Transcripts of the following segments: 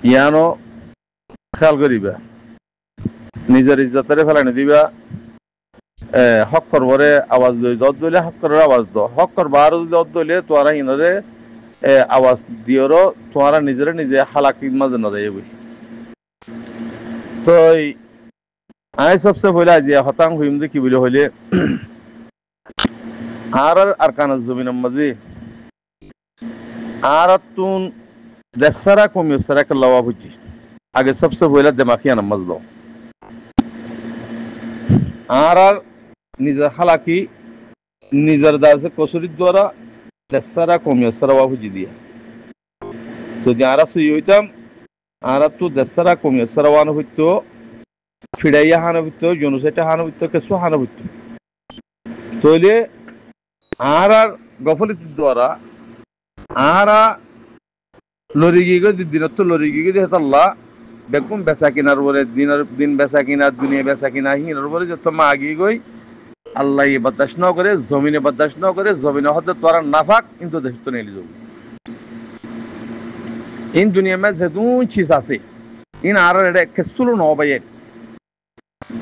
ইয়ানো খেয়াল করিবা নিজের ইজ্জতরে ফেলানি দিবা হক্কর ভরে আওয়াজ দই দত দইলে হক্করের আওয়াজ দ হক্কর বার দত দইলে তোরা ইনরে আওয়াজ দিওরো তোরা নিজেরে নিজে হালাকির মাঝে না যায় বই তো আই সবচেয়ে পয়লা আজিয়া হতাং হইম যে কি বলে হইলে আর আরকানুজ জমিনের মাঝে আর তুন দেশারা কমিয়সারা কে লওয়া বুঝি আগে সবচেয়ে পয়লা দেমাখিয়া নামাজ দাও আর নিজের হালাকি নিজের দাসে কসুরির দ্বারা দেশারা কমিয়সারা ওয়া বুঝি দিয়া যদি আর সুই হইতাম আর তো দেশারা কমিয়সারা ওয়ান হইতো ফিডাইয়া হানা হইতো জনুসেটা হানা হইতো কেসু হানা হইতো তইলে আর গফলিত দ্বারা আর লরিগিগো দিনত লরিগিগো যে আল্লাহ বেকুম বেচা কিনার বলে দিন বেচা কিনা দুনিয়া বেচা কিনা হিনার বলে যত মা আগি গই আল্লাহ বাতাস ন করে জমিনে বাতাস ন করে জমিনে হতে তোরা নাফাক কিন্তু দেশ তো নেলি যাবো ইন দুনিয়া মে যেদু চিজ আছে ইন আর এটা কেসুলো ন বাইয়ে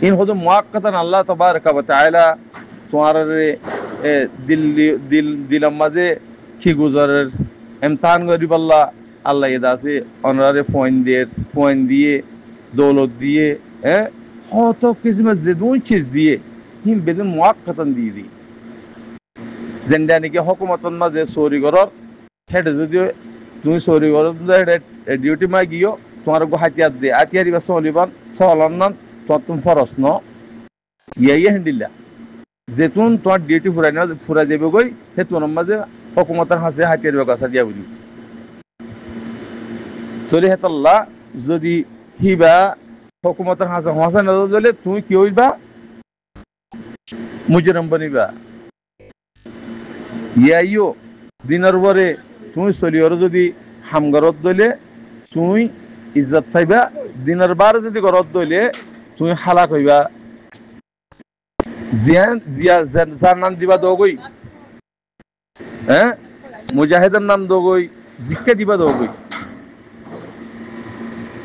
ইন হদ মুআক্কাতান আল্লাহ তাবারকা ওয়া তাআলা তোমার দিল মাঝে কি গুজারের ইমতিহান করি পাল্লা আল্লাহ এদা আছে অনারে পয়েন্ট দিয়ে দৌলত দিয়ে হত কিসমে যেদুন চিজ দিয়ে হিম বেদুন মুআক্কাতান দিয়ে দি যেন্ডা নাকি হুকুমতন মাঝে চৌরি ঘরর হেডে যদি তুমি চৌরি ঘর ডিউটি মা গিয়েও তোমার গো হাতিয়ার দিয়ে আতিয়ারি বা চলিবান চলন তোমার তুমি ফরস ন ইয়ে হেন্ডিল্লা যেতুন তোমার ডিউটি ফুরাই যাবে গই সে তোমার মাঝে হুকুমতের হাসে হাতিয়ার বেগাছা দিয়া বুঝি চলে হেতল্লা যদি হিবা হুকুমতের হাসে হাসা না দিলে তুমি কি হইবা মুজরম বনিবা ইয়াইও দিনের পরে তুমি চলিওর যদি হামগরত দইলে তুমি ইজ্জত পাইবা দিনের বার যদি গরত দইলে তুমি হালাক হইবা যার নাম দিবা দগই মুজাহিদের নাম দগই জিক্কা দিবা দগই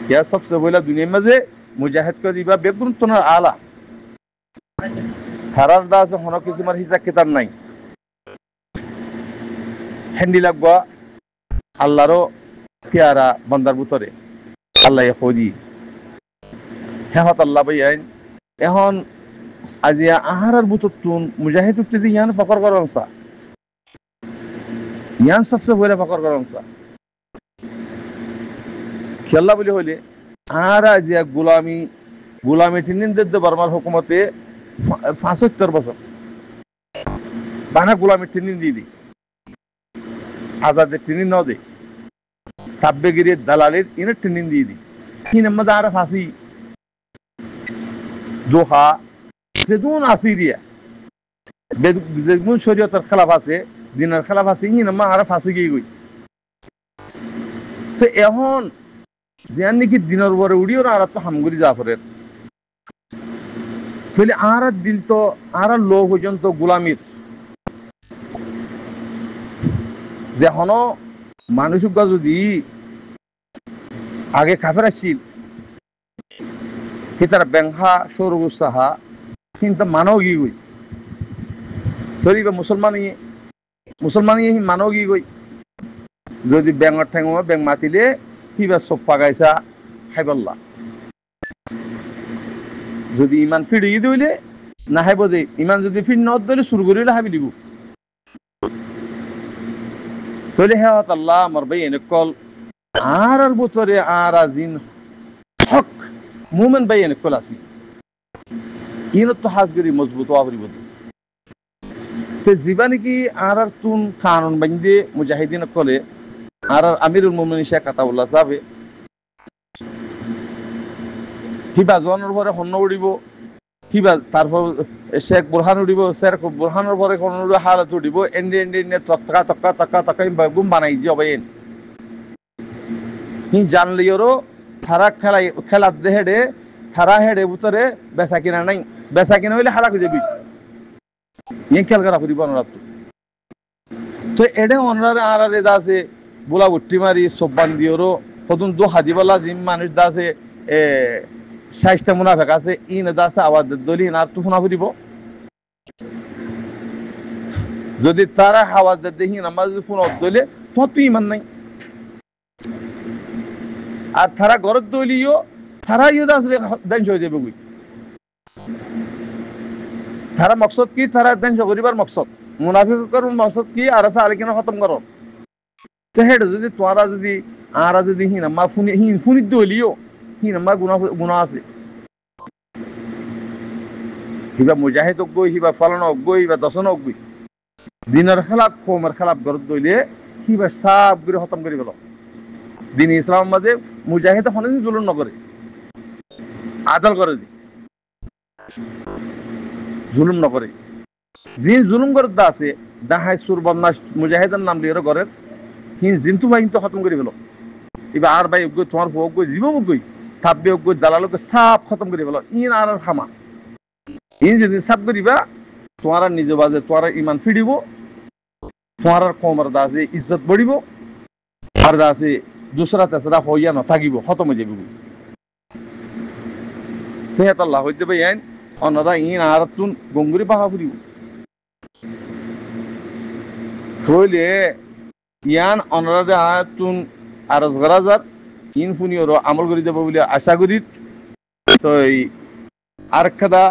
क्या सबसे पहला दुनिया में जे मुजाहिद को दिबा बेगुन तोनार आला थारार दास हनो किसी मार हिसाब किताब नहीं हेंडी लगवा আল্লাহরও পেয়ারা বান্দার ভিতরে আল্লাহ খোঁজি হেহত আল্লাহ ভাই আইন এখন আজিয়া আহারার ভিতর তুন মুজাহিদ উঠতে ইয়ান ফকর করনসা ইয়ান সবচেয়ে বড় ফকর করনসা খেলা বলি হইলে আর আজিয়া গোলামি টিনিন দে বার্মার হুকুমতে 75 বছর বানা গোলামি টিনিন দি আজাদের টিনিন ন দে তাব্বেগিরির দালালের ইনের টিনিন দিয়ে দি কি নাম্বার আর ফাঁসি দোহা যেদুন আসিরিয়া যেদুন শরীয়তের খেলাফ আছে দিনের খেলাফ আছে ই নাম্বার আর ফাঁসি গিয়ে গই তো এখন যেন নাকি দিনের পরে উড়িও আর তো হামগুড়ি জাফরের তাহলে আর দিল তো আর লোক পর্যন্ত গোলামির যে হনো মানুষ যদি আগে কাফের আসছিল তারা ব্যাংহা সৌরগুসাহা কিন্তু মানও গি গই ধরিবা মুসলমান মানও গি গই যদি ব্যাঙর ঠেঙ ব্যাং মাতিলে কিবা চপ পাগাইছা খাইবাল্লা যদি ইমান ফিরি দিলে না হাইব যে ইমান যদি ফির ন দিলে শুরু করিলে হাবি দিব চলে হেওয়াত আল্লাহ আমার ভাই এনেকল আর বছরে আর আজিন হক মুমেন ভাই এনেকল আসি ইনত তো হাজগরি মজবুত হওয়া বলি তো জীবানি কি আর তুন কানুন বান্ধে মুজাহিদিন কলে আর আমিরুল মুমিনিন শেখ আতাউল্লাহ সাহেব হিবা জনের পরে হন্য উড়িব হিবা তারপর শেখ বুরহান উড়িব শেখ বুরহানের পরে হন্য হালত উড়িব এন্ডে তক্কা গুম বানাই যাবে হি জানলিওরও থারা খেলা হেডে থারা হেডে ভিতরে বেচা কিনা নাই বেচা কিনা হইলে হালাক যাবি ইয়ে খেয়াল করা করিব অনুরাধ তো এডে অনুরাধ আর আছে বোলা উঠি মারি সব বান্দিওরও হতুন দু হাজিবালা জিম মানুষ দা আছে সাইজটা মুনাফেক আছে ইন দা আছে আওয়াজ দলি আর তো শোনা ফুরিব যদি তারা আওয়াজ দেখি আমার যদি ফোন দলে তোমার তো ইমান নাই আর তারা ঘরত দলিও তারা ইয়ে আসলে ধ্বংস হয়ে যাবে বুঝি তারা মকসদ কি তারা ধ্বংস করিবার মকসদ মুনাফিকের মকসদ কি আর আছে আরেকখানে খতম করো তো হেড যদি তোরা যদি আর যদি হিনাম্মা ফুনি দলিও হিনাম্মা গুণা আছে হিবা মুজাহিদ অজ্ঞই হিবা ফলানো অজ্ঞই হিবা দশন অজ্ঞই দিনের খেলাপ কমের খেলাপ গরত দইলে হিবা সাপ করে খতম করে গেল দিন ইসলাম মাঝে মুজাহিদ হনে জুলুম নকরে আদল করে দি জুলুম নকরে জিন জুলুম করত আছে দাহাই সুর বদমাস মুজাহিদের নাম লিয়ে ঘরের হিন জিন্তু ভাই তো খতম করে গেল এবার আর ভাই অজ্ঞ তোমার অজ্ঞ জীব অজ্ঞই থাকবে অজ্ঞ জালালকে সাপ খতম করে গেল ইন আর খামা ইন যদি সাপ করিবা তোমার নিজে বাজে তোমার ইমান ফিরিব তোমার কমর দাসে ইজ্জত বড়িব আর দাসে দুসরা তেসরা হইয়া নথাকিব খতম হয়ে যাবে তেহাত আল্লাহ হইতে পাই আইন অন্যরা in R Tun গঙ্গুরি পাহা ফুরিব থইলে Ian অনরারে আতুন Araz গরাজার in ফুনিওর আমল করে যাব বলে আশা করি তো এই আর কাদা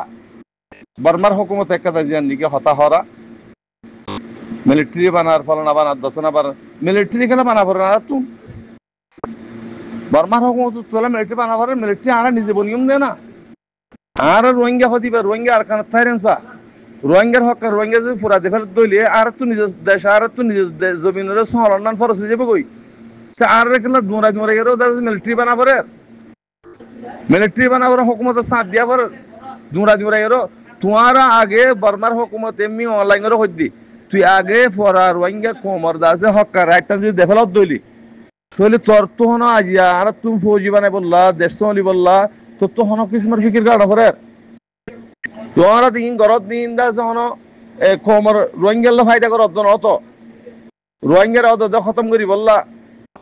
বর্মার হুকুমত একটা জিয়ান নিকে হতা হরা মিলিটারি বানার ফলনা বানার দশনা বানার মিলিটারি খেলা বানা পড়ে না তুম বর্মার হুকুমত তোলা মিলিটারি বানা পড়ে মিলিটারি আর নিজে বনিয়ম দেয় না আর রোহিঙ্গা হদিবা রোহিঙ্গা আর কান থাইরেনসা রোহিঙ্গার হক রোহিঙ্গা যদি পুরা দেখার দইলে আর তো নিজ দেশ আর তো নিজ জমিনের সংলগ্ন ফরস হয়ে যাবে কই সে আর রেখলা দুরা দুরা এরও মিলিটারি বানা পড়ে মিলিটারি বানা পড়ে হুকুমত সাথ দিয়া পড়ে দুরা দুরা এরও তোমারা আগে বর্মার হুকুমত এমনি অনলাইনের হইদি তুই আগে ফরা রোহিঙ্গা কোমর দাসে হকার একটা যদি ডেভেলপ দইলি তাহলে তোর তো হনো আজিয়া আর তুমি ফৌজি বানাই বললা দেশ চলি বললা তোর তো হনো কিসমের ফিকির গাড়া পড়ে তোমরা দিন গরত দিন দাসে হনো কোমর রোহিঙ্গার ফায়দা করত অত রোহিঙ্গার অত খতম করি বললা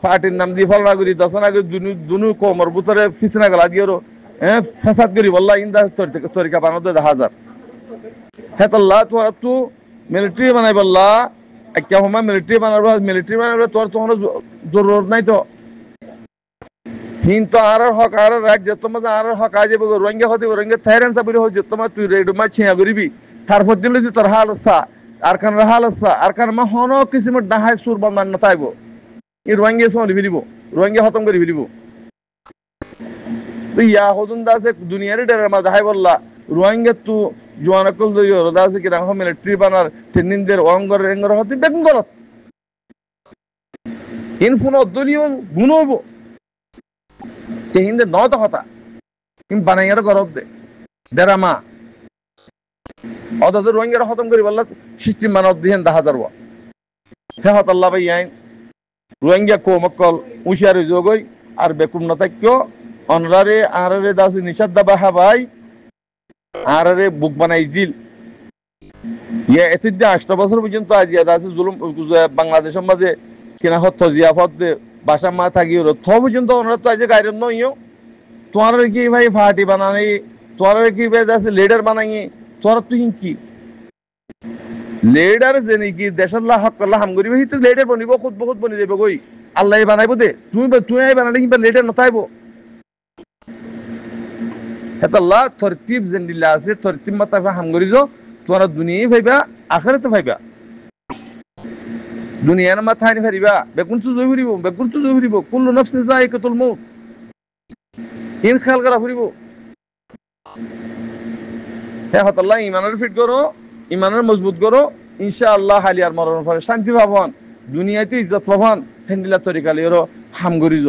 পার্টির নাম দিয়ে ফলনা করি দশনা করি দুনু কোমর ভিতরে ফিসনা গেলা দিয়ে ফাসাদ করি বললা ইন্দা তরিকা বানাতে 10,000 হেতল্লা তোরা তু মিলিটারি বানাই বললা একটা সময় মিলিটারি বানাবে তোর তো জরুরত নাই তো হিন তো আর হক আর রাজ্য তোমার আর হক আজ রোহিঙ্গা হতে রোহিঙ্গা থাইরেন্সা বলে হচ্ছে তোমার তুই রেডু মা ছিয়া করিবি তারপর দিলে তুই তোর হাল আসা আর কান হাল আসা আর কান মা হন কিসিমের ডাহাই সুর বান না তাইব এই রোহিঙ্গা সলি ফিরিব রোহিঙ্গা খতম করে ফিরিব তো ইয়া হদুন দাসে দুনিয়ার ডের মা দাহাই বললা রোহিঙ্গা তু জোয়ানকল দইও দাসে কি রাখো মিলিটারি বানার তিনদিনদের অঙ্গর এঙ্গর হতে বেগুন গলত ইনফুন দলিও গুণব তে হিন্দে নত কথা কিম বানাইয়ার গরব দে দেরামা অথচ রোহিঙ্গার খতম করি বললা সিস্টেম মানব দিহেন 10,000 হে হত আল্লাহ ভাই আইন রোহিঙ্গা কো মক্কল উশিয়ারে যোগই আর বেকুম নতাক্য অনরারে আরারে দাসি নিষাদ দাবা হাবাই আরারে বুক বানাই জিল ইয়া এতিদ্দা 8 বছর পর্যন্ত আজিয়া দাসি জুলুম বাংলাদেশের মাঝে কিনা হত জিয়াফত বাসা মা থাকি থ পর্যন্ত ওনারা তো আজ গাইরেন নইও তোমার কি ভাই ফাটি বানাই তোমার কি ভাই আছে লিডার বানাই তোরা তুই কি লিডার যে নাকি দেশের হক করলা হাম করিবে হিতে লিডার বনিব খুদ বহুত বনি যাবে কই আল্লাহ বানাইব দে তুই বানালে কিংবা লিডার নথাইব হেতাল্লাহ তরতিব জেন্দিল্লা আছে তরতিব মাতাফা হাম করি যো তোরা দুনিয়ায় ভাইবা আখিরাতে ভাইবা দুনিয়ার মাথায় নি ফারিবা বেগুন তো জয় ফুরিব কুল্লু নাফসিন যায়িকাতুল মউত ইন খেয়াল করা ফুরিব হে হতাল্লাহ ইমানের ফিট করো ইমানের মজবুত করো ইনশাআল্লাহ হালিয়ার মরণ পরে শান্তি পাবন দুনিয়াতে ইজ্জত পাবন হেন্দিলা তরিকা লিয়রো হাম গরিজ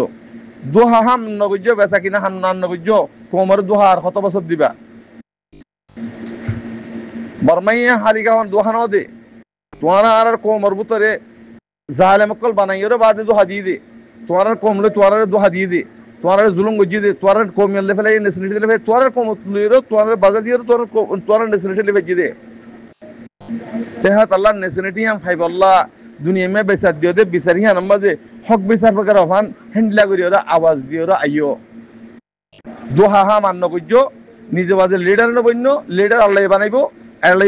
দোহা হাম নগজ্য বেচা কিনা হাম নান নগজ্য কোমর দোহা আর কত বছর দিবা বর্মাইয়া হালিগাহন দোহা ন দে তোমার আর কোমর ভিতরে জালেমকল বানাইয়েরও বাদে দোহা দিয়ে দে তোমার কমলে তোমার দোহা দিয়ে দে তোমার জুলুম গজিয়ে দে তোমার কমিয়ালে ফেলে নেসিলিটি লেবে তোমার কমলেরও তোমার বাজা দিয়ে তোমার নেসিলিটি লেবে দিয়ে দে তেহাত আল্লাহ নেসিলিটি হাম ফাইব আল্লাহ দুনিয়া মে বিচার দিও দে বিচারি হান মাঝে হক বিচার প্রকার হন হ্যান্ডলা করি ওরা আওয়াজ দিয়ে ওরা আইও দোহা হা মান্য করছো নিজে বাজে লিডার বন্য লিডার আল্লাহ বানাইবো আল্লাহ